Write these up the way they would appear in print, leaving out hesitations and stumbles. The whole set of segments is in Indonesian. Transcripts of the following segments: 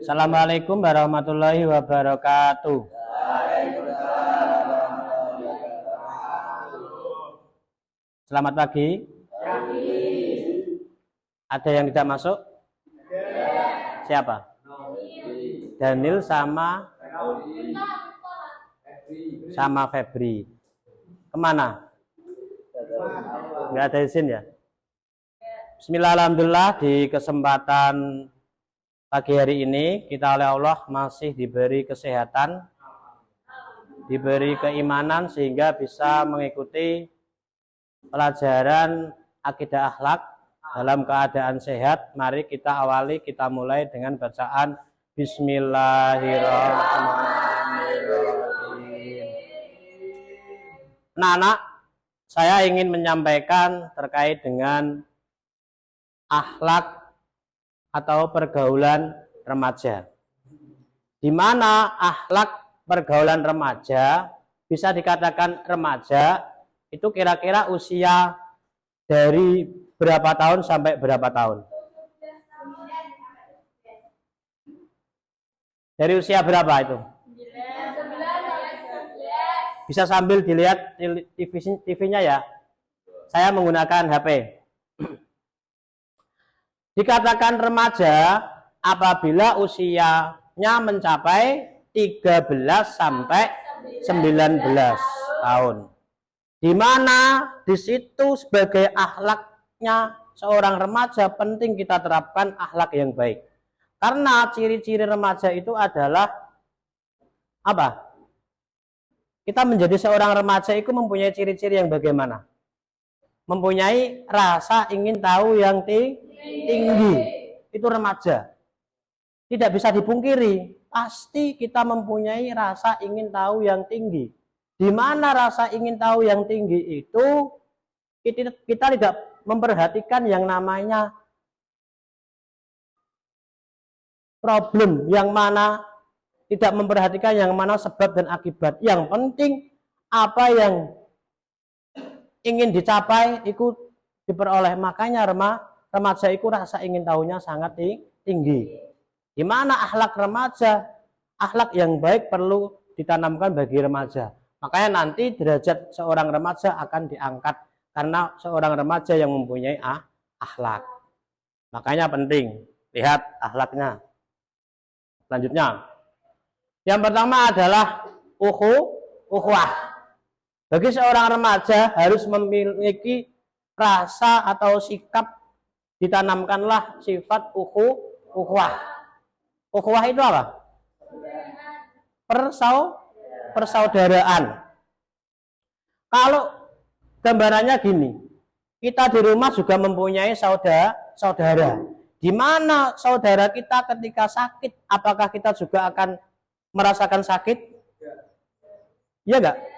Assalamualaikum warahmatullahi wabarakatuh. Selamat pagi. Ada yang tidak masuk? Siapa? Daniel sama Febri. Kemana? Nggak ada izin ya? Bismillahirrahmanirrahim. Di kesempatan pagi hari ini kita oleh Allah masih diberi kesehatan, diberi keimanan sehingga bisa mengikuti pelajaran akidah akhlak dalam keadaan sehat. Mari kita awali, kita mulai dengan bacaan Bismillahirrahmanirrahim. Anak-anak, saya ingin menyampaikan terkait dengan akhlak atau pergaulan remaja. Di mana akhlak pergaulan remaja bisa dikatakan remaja itu kira-kira usia dari berapa tahun sampai berapa tahun? Dari usia berapa itu? Bisa sambil dilihat TV-nya ya. Saya menggunakan HP. Dikatakan remaja apabila usianya mencapai 13 sampai 19 tahun. Di mana di situ sebagai akhlaknya seorang remaja penting kita terapkan akhlak yang baik. Karena ciri-ciri remaja itu adalah apa? Kita menjadi seorang remaja itu mempunyai ciri-ciri yang bagaimana? Mempunyai rasa ingin tahu yang tinggi. Itu remaja. Tidak bisa dipungkiri, pasti kita mempunyai rasa ingin tahu yang tinggi. Di mana rasa ingin tahu yang tinggi itu kita tidak memperhatikan yang namanya problem, yang mana tidak memperhatikan yang mana sebab dan akibat. Yang penting apa yang ingin dicapai itu diperoleh. Makanya remaja itu rasa ingin tahunya sangat tinggi. Di mana akhlak remaja, akhlak yang baik perlu ditanamkan bagi remaja. Makanya nanti derajat seorang remaja akan diangkat karena seorang remaja yang mempunyai akhlak. Makanya penting lihat akhlaknya. Selanjutnya, yang pertama adalah ukhuwah. Bagi seorang remaja harus memiliki rasa atau sikap, ditanamkanlah sifat ukhuwah. Ukhuwah itu apa? Persaudaraan. Kalau gambarannya gini, kita di rumah juga mempunyai saudara. Di mana saudara kita ketika sakit, apakah kita juga akan merasakan sakit? Iya enggak?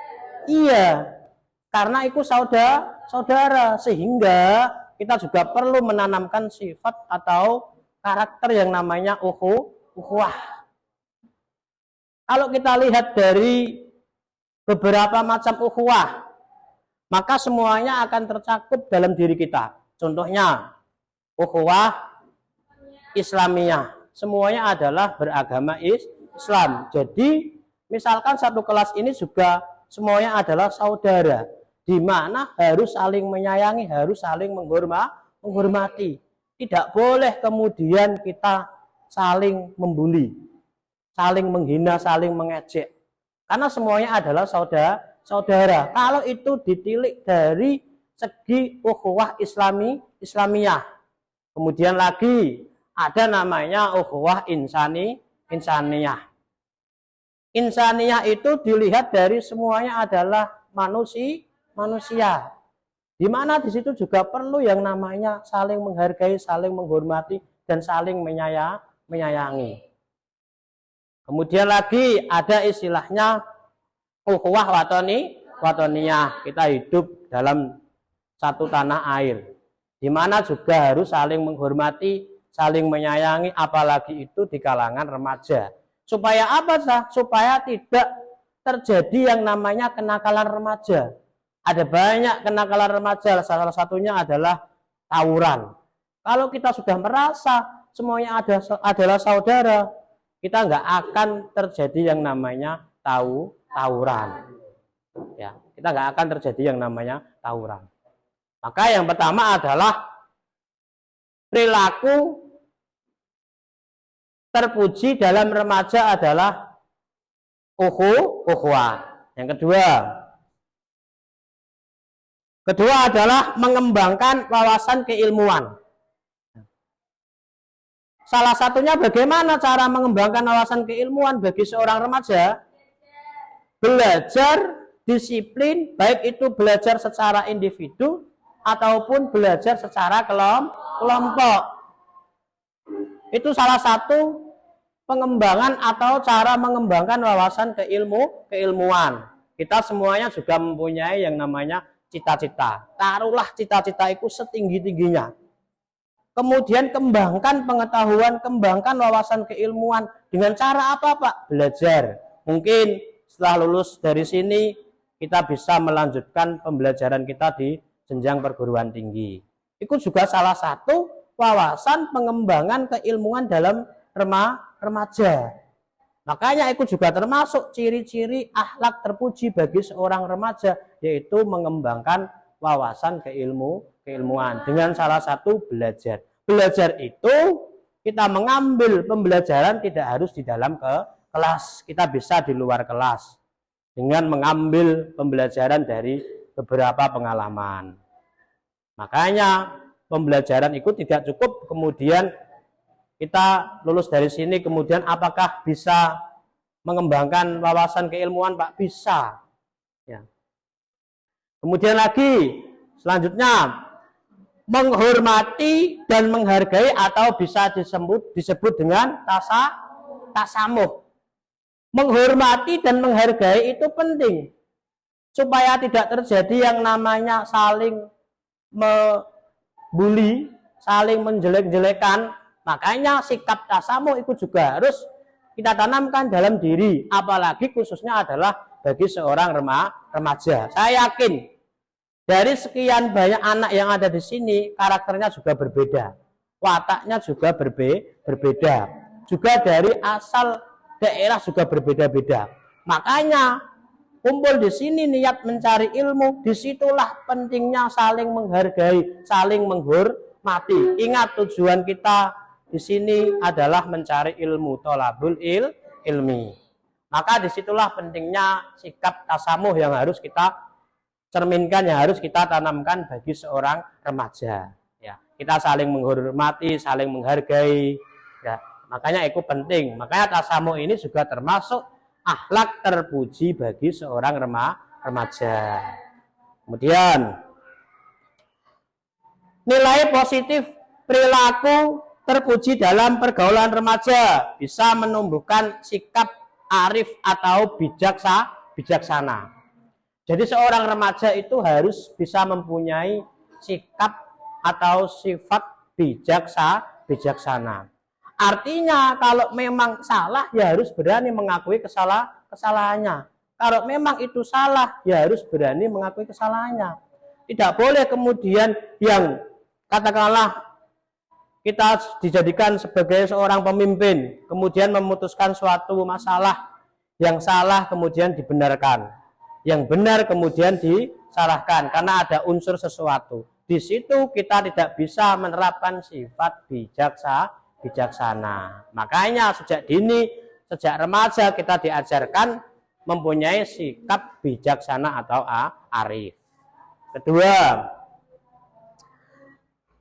Iya. Karena itu saudara, sehingga kita juga perlu menanamkan sifat atau karakter yang namanya ukhuwah. Kalau kita lihat dari beberapa macam ukhuwah, maka semuanya akan tercakup dalam diri kita. Contohnya, ukhuwah Islamiyah. Semuanya adalah beragama Islam. Jadi, misalkan satu kelas ini juga semuanya adalah saudara, di mana harus saling menyayangi, harus saling menghormati. Tidak boleh kemudian kita saling membuli, saling menghina, saling mengejek. Karena semuanya adalah saudara. Kalau itu ditilik dari segi ukhuwah Islamiyah. Kemudian lagi ada namanya ukhuwah insaniyah. Insaniyah itu dilihat dari semuanya adalah manusia. Di mana di situ juga perlu yang namanya saling menghargai, saling menghormati, dan saling menyayangi. Kemudian lagi ada istilahnya ukhuwah watoniyah. Kita hidup dalam satu tanah air, di mana juga harus saling menghormati, saling menyayangi, apalagi itu di kalangan remaja. Supaya apa sah? Supaya tidak terjadi yang namanya kenakalan remaja. Ada banyak kenakalan remaja, salah satunya adalah tawuran. Kalau kita sudah merasa semuanya adalah saudara, kita nggak akan terjadi yang namanya tawuran. Ya, kita nggak akan terjadi yang namanya tawuran. Maka yang pertama adalah perilaku terpuji dalam remaja adalah ukhuwah. Yang kedua adalah mengembangkan wawasan keilmuan. Salah satunya bagaimana cara mengembangkan wawasan keilmuan bagi seorang remaja? Belajar disiplin, baik itu belajar secara individu ataupun belajar secara kelompok. Itu salah satu pengembangan atau cara mengembangkan wawasan keilmuan. Kita semuanya juga mempunyai yang namanya cita-cita. Taruhlah cita-cita itu setinggi-tingginya. Kemudian kembangkan pengetahuan, kembangkan wawasan keilmuan. Dengan cara apa, Pak? Belajar. Mungkin setelah lulus dari sini, kita bisa melanjutkan pembelajaran kita di jenjang perguruan tinggi. Itu juga salah satu wawasan pengembangan keilmuan dalam remaja. Makanya itu juga termasuk ciri-ciri akhlak terpuji bagi seorang remaja, yaitu mengembangkan wawasan keilmuan dengan salah satu belajar. Belajar itu kita mengambil pembelajaran tidak harus di dalam kelas, kita bisa di luar kelas dengan mengambil pembelajaran dari beberapa pengalaman. Makanya pembelajaran itu tidak cukup kemudian kita lulus dari sini kemudian apakah bisa mengembangkan wawasan keilmuan, Pak? Bisa. Ya. Kemudian lagi selanjutnya menghormati dan menghargai atau bisa disebut dengan tasamuh. Menghormati dan menghargai itu penting supaya tidak terjadi yang namanya saling membuli, saling menjelek-jelekan. Makanya sikap tasamuh itu juga harus kita tanamkan dalam diri, apalagi khususnya adalah bagi seorang remaja. Saya yakin dari sekian banyak anak yang ada di sini, karakternya juga berbeda, wataknya juga berbeda, juga dari asal daerah juga berbeda-beda. Makanya kumpul di sini niat mencari ilmu, disitulah pentingnya saling menghargai, saling menghormati. Ingat tujuan kita di sini adalah mencari ilmu, tholabul ilmi. Maka disitulah pentingnya sikap tasamuh yang harus kita cerminkan, yang harus kita tanamkan bagi seorang remaja. Ya, kita saling menghormati, saling menghargai. Ya, makanya itu penting. Makanya tasamuh ini juga termasuk akhlak terpuji bagi seorang remaja. Kemudian nilai positif perilaku terpuji dalam pergaulan remaja bisa menumbuhkan sikap arif atau bijaksana. Jadi seorang remaja itu harus bisa mempunyai sikap atau sifat bijaksana. Artinya kalau memang salah ya harus berani mengakui kesalahannya. Kalau memang itu salah ya harus berani mengakui kesalahannya. Tidak boleh kemudian yang katakanlah kita dijadikan sebagai seorang pemimpin, kemudian memutuskan suatu masalah yang salah kemudian dibenarkan, yang benar kemudian disalahkan karena ada unsur sesuatu. Di situ kita tidak bisa menerapkan sifat bijaksana. Makanya sejak dini, sejak remaja kita diajarkan mempunyai sikap bijaksana atau arif. Kedua,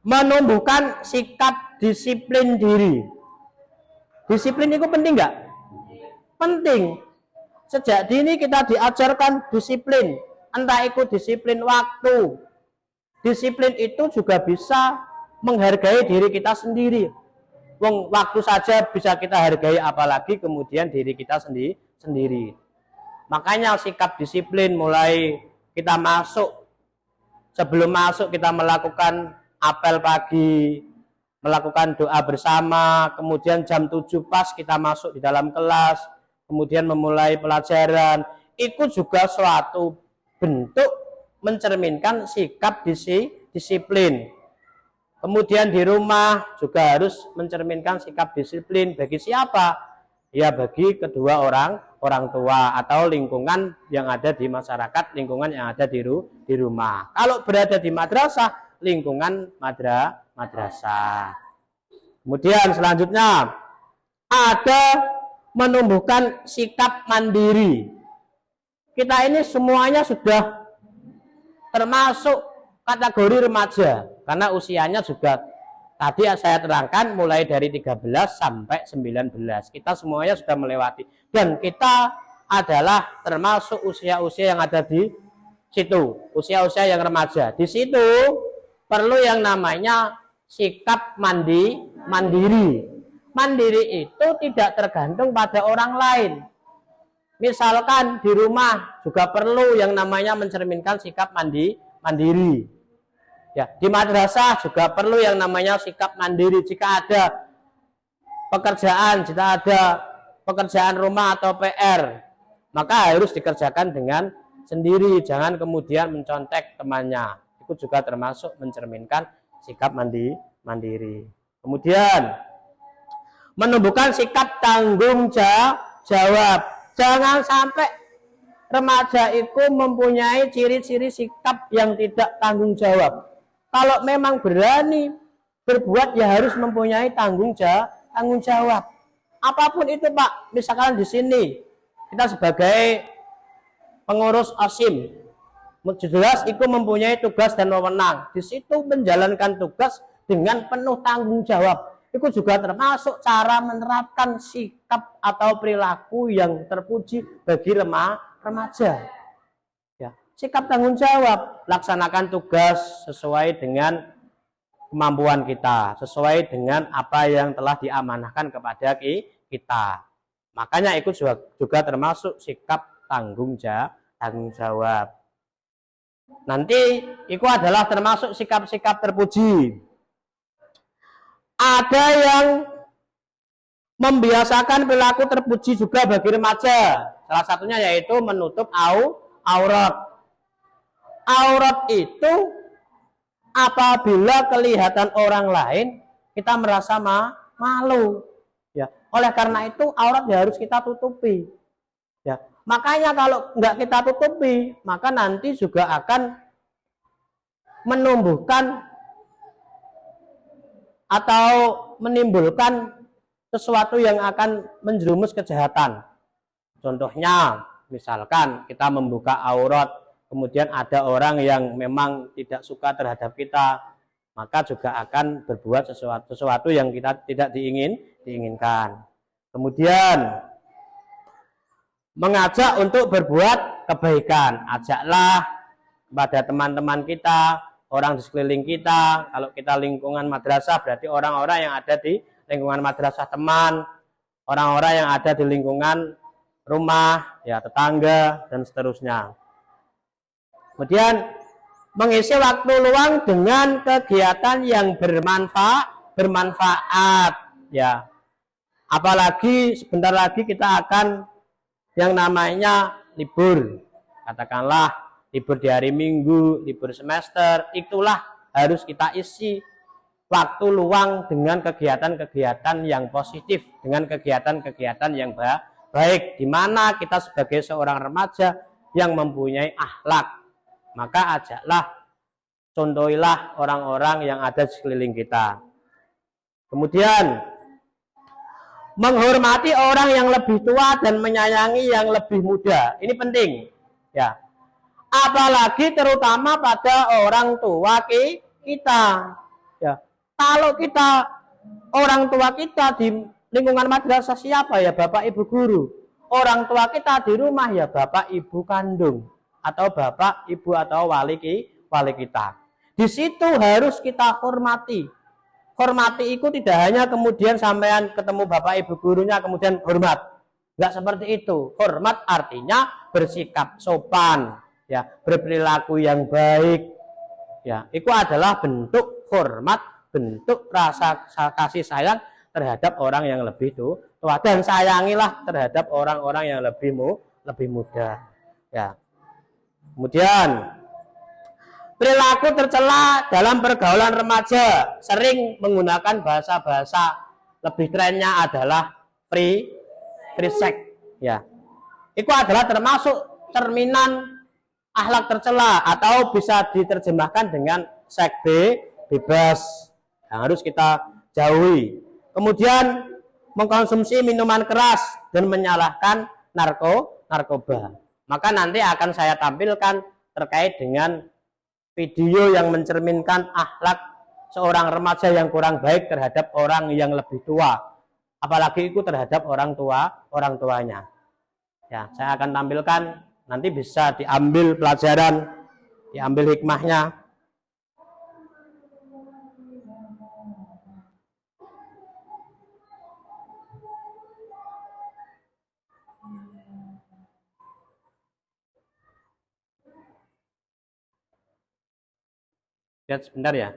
menumbuhkan sikap disiplin diri. Disiplin itu penting nggak? Penting. Sejak dini kita diajarkan disiplin, entah itu disiplin waktu. Disiplin itu juga bisa menghargai diri kita sendiri. Waktu saja bisa kita hargai, apalagi kemudian diri kita sendiri. Makanya sikap disiplin mulai kita masuk, sebelum masuk kita melakukan apel pagi, melakukan doa bersama, kemudian jam 7 pas kita masuk di dalam kelas, kemudian memulai pelajaran. Itu juga suatu bentuk mencerminkan sikap disiplin. Kemudian di rumah juga harus mencerminkan sikap disiplin. Bagi siapa? Ya bagi kedua orang tua atau lingkungan yang ada di masyarakat, lingkungan yang ada di rumah. Kalau berada di madrasah, lingkungan madrasah. Kemudian selanjutnya ada menumbuhkan sikap mandiri. Kita ini semuanya sudah termasuk kategori remaja karena usianya juga tadi saya terangkan mulai dari 13 sampai 19. Kita semuanya sudah melewati dan kita adalah termasuk usia-usia yang ada di situ, usia-usia yang remaja. Di situ perlu yang namanya sikap mandiri. Mandiri itu tidak tergantung pada orang lain. Misalkan di rumah juga perlu yang namanya mencerminkan sikap mandiri. Ya, di madrasah juga perlu yang namanya sikap mandiri. Jika ada pekerjaan rumah atau PR, maka harus dikerjakan dengan sendiri, jangan kemudian mencontek temannya. Itu juga termasuk mencerminkan sikap mandiri. Kemudian menumbuhkan sikap tanggung jawab. Jangan sampai remaja itu mempunyai ciri-ciri sikap yang tidak tanggung jawab. Kalau memang berani berbuat ya harus mempunyai tanggung jawab. Apapun itu Pak, misalkan di sini kita sebagai pengurus OSIM, jelas itu mempunyai tugas dan wewenang. Di situ menjalankan tugas dengan penuh tanggung jawab. Itu juga termasuk cara menerapkan sikap atau perilaku yang terpuji bagi remaja. Ya, sikap tanggung jawab, laksanakan tugas sesuai dengan kemampuan kita, sesuai dengan apa yang telah diamanahkan kepada kita. Makanya itu juga termasuk sikap tanggung jawab. Nanti itu adalah termasuk sikap-sikap terpuji. Ada yang membiasakan perilaku terpuji juga bagi remaja. Salah satunya yaitu menutup aurat. Aurat itu apabila kelihatan orang lain kita merasa malu. Ya, oleh karena itu aurat ya harus kita tutupi. Ya, makanya kalau nggak kita tutupi, maka nanti juga akan menumbuhkan atau menimbulkan sesuatu yang akan menjerumus kejahatan. Contohnya, misalkan kita membuka aurat, kemudian ada orang yang memang tidak suka terhadap kita, maka juga akan berbuat sesuatu yang kita tidak diinginkan. Kemudian, mengajak untuk berbuat kebaikan. Ajaklah kepada teman-teman kita, orang di sekeliling kita. Kalau kita lingkungan madrasah berarti orang-orang yang ada di lingkungan madrasah teman, orang-orang yang ada di lingkungan rumah, ya tetangga dan seterusnya. Kemudian mengisi waktu luang dengan kegiatan yang bermanfaat, ya. Apalagi sebentar lagi kita akan yang namanya libur. Katakanlah libur di hari Minggu, libur semester, itulah harus kita isi waktu luang dengan kegiatan-kegiatan yang positif, dengan kegiatan-kegiatan yang baik, di mana kita sebagai seorang remaja yang mempunyai akhlak, maka ajaklah, contohilah orang-orang yang ada di sekeliling kita. Kemudian menghormati orang yang lebih tua dan menyayangi yang lebih muda, ini penting, ya. Apalagi terutama pada orang tua kita. Ya. Kalau kita orang tua kita di lingkungan madrasah siapa ya? Bapak Ibu guru. Orang tua kita di rumah ya Bapak Ibu kandung atau Bapak Ibu atau wali kita. Di situ harus kita hormati. Hormati itu tidak hanya kemudian sampean ketemu Bapak Ibu gurunya kemudian hormat. Enggak seperti itu. Hormat artinya bersikap sopan. Ya, berperilaku yang baik, ya, itu adalah bentuk hormat, bentuk rasa kasih sayang terhadap orang yang lebih tua, dan sayangilah terhadap orang-orang yang lebih muda, ya. Kemudian perilaku tercela dalam pergaulan remaja, sering menggunakan bahasa-bahasa, lebih kerennya adalah free sex, ya. Itu adalah termasuk cerminan akhlak tercela atau bisa diterjemahkan dengan seks bebas yang harus kita jauhi. Kemudian mengkonsumsi minuman keras dan menyalahkan narkoba. Maka nanti akan saya tampilkan terkait dengan video yang mencerminkan akhlak seorang remaja yang kurang baik terhadap orang yang lebih tua, apalagi itu terhadap orang tuanya. Ya, saya akan tampilkan, nanti bisa diambil pelajaran, diambil hikmahnya. Lihat sebentar ya.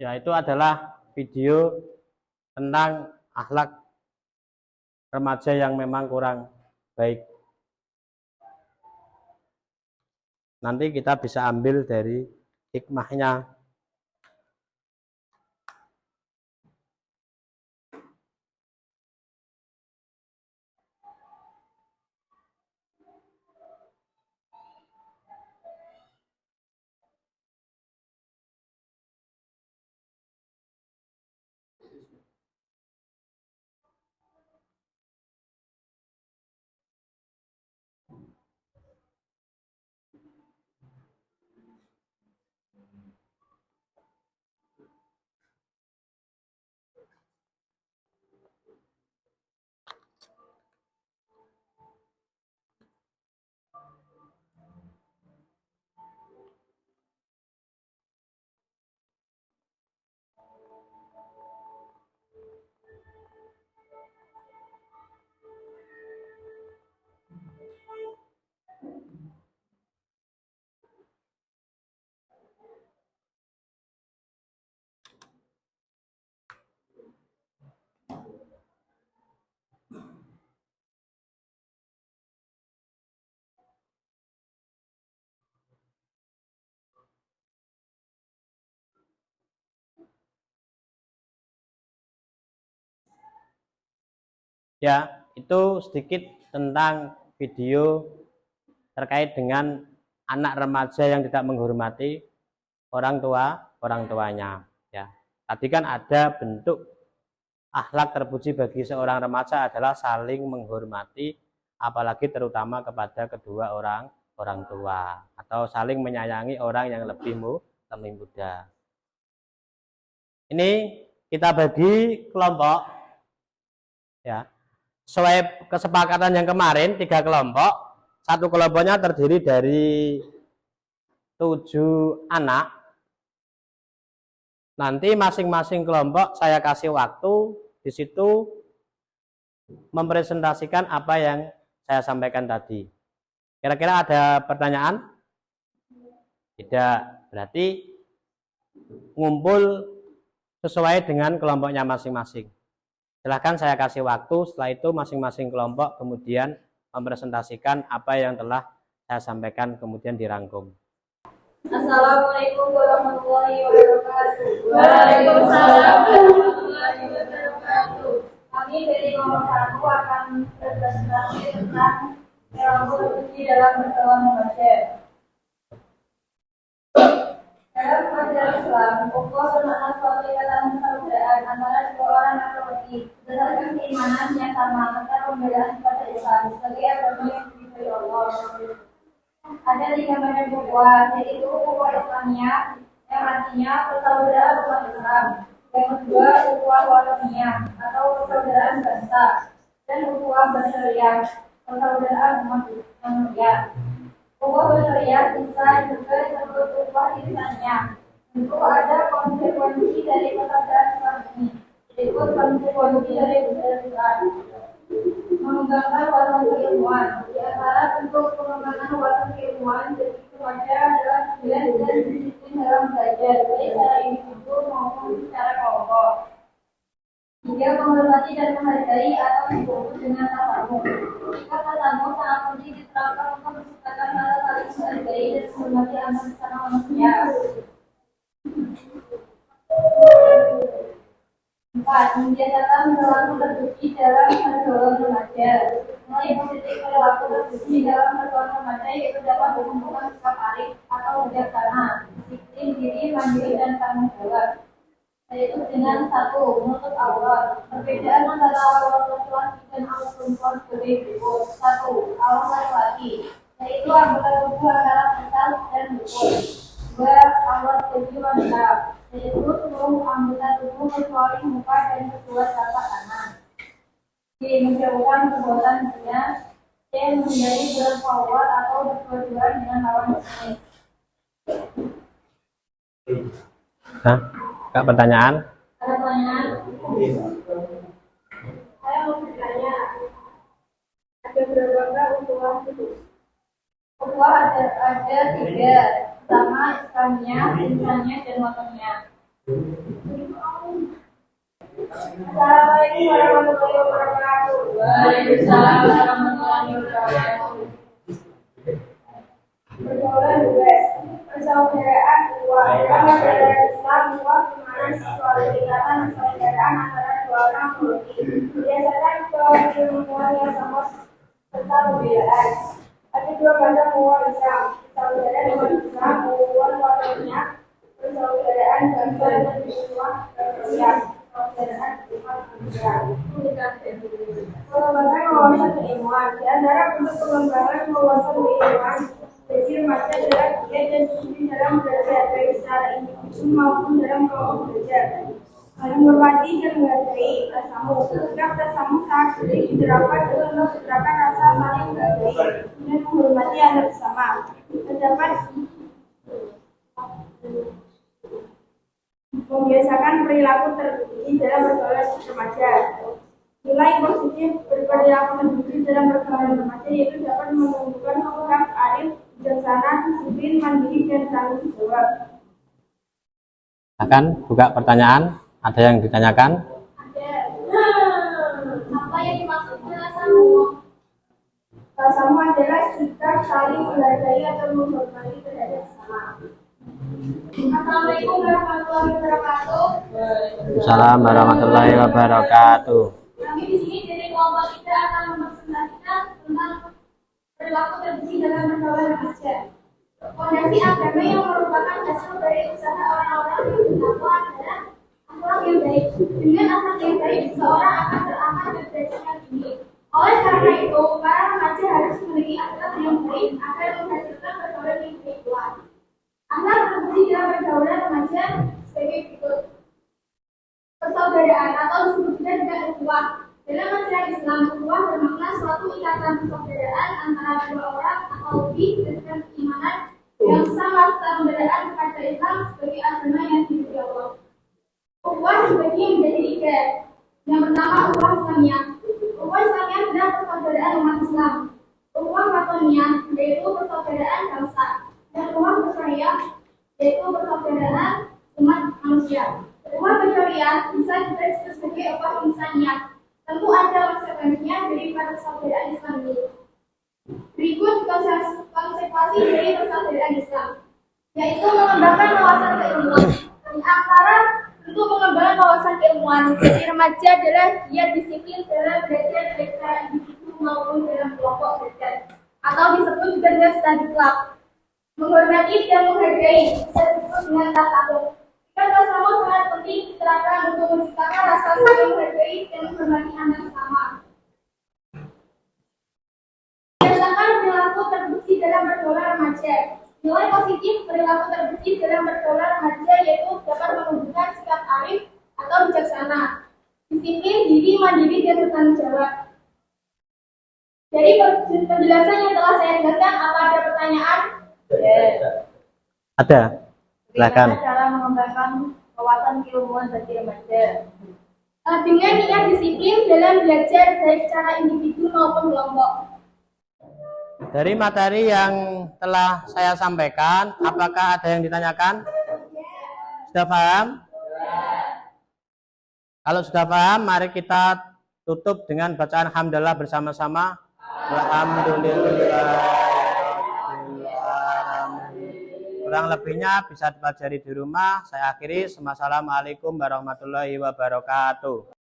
Ya, itu adalah video tentang akhlak remaja yang memang kurang baik. Nanti kita bisa ambil dari hikmahnya. Ya, itu sedikit tentang video terkait dengan anak remaja yang tidak menghormati orang tuanya. Ya, tadi kan ada bentuk akhlak terpuji bagi seorang remaja adalah saling menghormati, apalagi terutama kepada kedua orang tua, atau saling menyayangi orang yang lebih muda. Ini kita bagi kelompok, ya. Sesuai kesepakatan yang kemarin 3 kelompok, satu kelompoknya terdiri dari 7 anak. Nanti masing-masing kelompok saya kasih waktu di situ mempresentasikan apa yang saya sampaikan tadi. Kira-kira ada pertanyaan? Tidak, berarti ngumpul sesuai dengan kelompoknya masing-masing. Silahkan saya kasih waktu, setelah itu masing-masing kelompok kemudian mempresentasikan apa yang telah saya sampaikan kemudian dirangkum. Assalamualaikum warahmatullahi wabarakatuh. Waalaikumsalam warahmatullahi wabarakatuh. Kami dari nomor 1 akan berpresentasi tentang perilaku suci dalam berkeluar membaca. bermakna suatu ikatan persaudaraan antara dua orang atau lebih berdasarkan keimanan yang sama serta pembelaan kepada Islam sebagai agama yang diridhoi Allah. Ada 3 macam ukhuwah, yaitu ukhuwah Islamiyah yang artinya persaudaraan umat Islam. Yang kedua, ukhuwah wataniyah atau persaudaraan bangsa, dan ukhuwah basyariah, persaudaraan umat manusia. Ukhuwah basyariah bisa juga disebut ukhuwah insaniah. Tentu ada konsekuensi dari persaudaraan Islam ini, yaitu konsekuensi dari budaya Islam. Mengembangkan wawasan keilmuan. Di antara bentuk pengembangan wawasan keilmuan begitu saja adalah pilihan dan disiplin dalam belajar, baik secara individu maupun secara kelompok. Hingga menghormati dan menghargai atau disebut dengan tasamuh. Jika tasamuh sangat penting diterapkan untuk menciptakan hal saling menghargai dan menghormati antar sesama manusia. 4. Membiasakan perilaku terpuji dalam pergaulan remaja. Mulai positif perilaku terpuji dalam pergaulan remaja yaitu dapat menumbuhkan sikap arif atau bijaksana, disiplin diri, mandiri, dan tanggung jawab. Yaitu dengan 1. Menutup aurat. Perbedaan antara aurat laki-laki dan aurat perempuan sebagai berikut. 1. Aurat laki-laki, yaitu anggota tubuh antara vital dan bukur. 2. Aurat bagi wanita, yaitu seluruh anggota tubuh kecuali muka dan kedua telapak tangan. D. Menjauhkan perbuatan zina. C. Menghindari berkhawat atau berduaan dengan lawan jenis. Nah, Kak, pertanyaan? Ada pertanyaan? Saya mau bertanya, ada berapa ukhuwah itu? Ukhuwah ada 3. Pertama, Islamiyah, insaniah, dan wataniyah. Assalamualaikum warahmatullahi wabarakatuh. Waalaikumsalam warahmatullahi wabarakatuh. Pergaulan bebas, persaudaraan ukhuwah dalam ajaran Islam ukhuwah bermakna suatu ikatan persaudaraan antara dua orang atau lebih berdasarkan keilmuan yang sama serta pembelaan. Ada 2 macam ukhuwah Islam, persaudaraan umat Islam, ukhuwah wataniyah, persaudaraan bangsa, dan ukhuwah basyariah, persaudaraan umat manusia. Pengembangan wawasan keilmuan. Di antara bentuk pengembangan wawasan keilmuan bagi remaja adalah giat dan disiplin dalam belajar, baik secara individu maupun dalam kelompok belajar. Menghormati dan menghargai tasamuh. Sikap tasamuh sangat penting diterapkan untuk menciptakan rasa saling menghargai dan menghormati antar sesama. Terdapat membiasakan perilaku terpuji dalam pergaulan remaja. Nilai positif berperilaku terpuji dalam pergaulan remaja yaitu dapat menumbuhkan sikap arif, bijaksana, disiplin, mandiri, dan tanggung jawab. Akan buka pertanyaan? Ada yang ditanyakan? Ada. Apa yang dimaksud dengan tasamuh? Tasamuh adalah sikap saling menghargai atau menghormati terhadap sesama. Assalamualaikum warahmatullahi wabarakatuh. Waalaikumsalam warahmatullahi wabarakatuh. Kami di sini dari kelompok kita akan mempresentasikan tentang perilaku terpuji dalam pergaulan remaja. Fondasi agama yang merupakan hasil dari usaha orang-orang yang bertakwa adalah akhlak yang baik. Dengan akhlak yang baik, seseorang akan beramal dan belajar yang tinggi. Oleh karena itu, para remaja harus memiliki akhlak yang baik agar menghasilkan pergaulan yang baik pula. Akhlak terpuji dalam pergaulan remaja sebagai berikut. Persaudaraan atau disebut juga dengan ukhuwah. Dalam ajaran Islam, ukhuwah bermakna suatu ikatan persaudaraan antara dua orang atau lebih dengan keimanan yang sama serta pembelaan kepada Islam sebagai agama yang diridhoi Allah. Ukhuwah dibagi menjadi 3. Yang pertama, ukhuwah Islamiyah. Ukhuwah Islamiyah adalah persaudaraan umat Islam. Ukhuwah wataniyah yaitu persaudaraan bangsa. Dan ukhuwah basyariah yaitu persaudaraan umat manusia. Ukhuwah basyariah bisa juga disebut sebagai ukhuwah insaniah. Tentu ada konsekuensinya dari persaudaraan Islam ini. Berikut konsekuensi dari persaudaraan Islam, yaitu mengembangkan wawasan keilmuan. Di antara bentuk pengembangan wawasan keilmuan bagi remaja adalah giat disiplin dalam belajar baik secara individu maupun dalam kelompok belajar, atau disebut juga dengan study club. Menghormati dan menghargai bisa disebut dengan tasamuh. Bersama sangat penting diterapkan untuk menciptakan rasa saling menghargai dan menghormati anak sama. Berdasarkan perilaku terbersih dalam pergaulan remaja. Nilai positif perilaku terbersih dalam pergaulan remaja yaitu dapat menunjukkan sikap arif atau bijaksana, disiplin, diri, mandiri, dan bertanggung jawab. Dari penjelasan yang telah saya jelaskan, apa ada pertanyaan? Ada. Silakan. Bagaimana cara mengembangkan wawasan keilmuan bagi remaja? Dengan niat disiplin dalam belajar baik secara individu maupun kelompok. Dari materi yang telah saya sampaikan, apakah ada yang ditanyakan? Sudah paham? Kalau sudah paham, mari kita tutup dengan bacaan hamdalah bersama-sama. Alhamdulillah. Kurang lebihnya bisa dipelajari di rumah. Saya akhiri. Wassalamualaikum warahmatullahi wabarakatuh.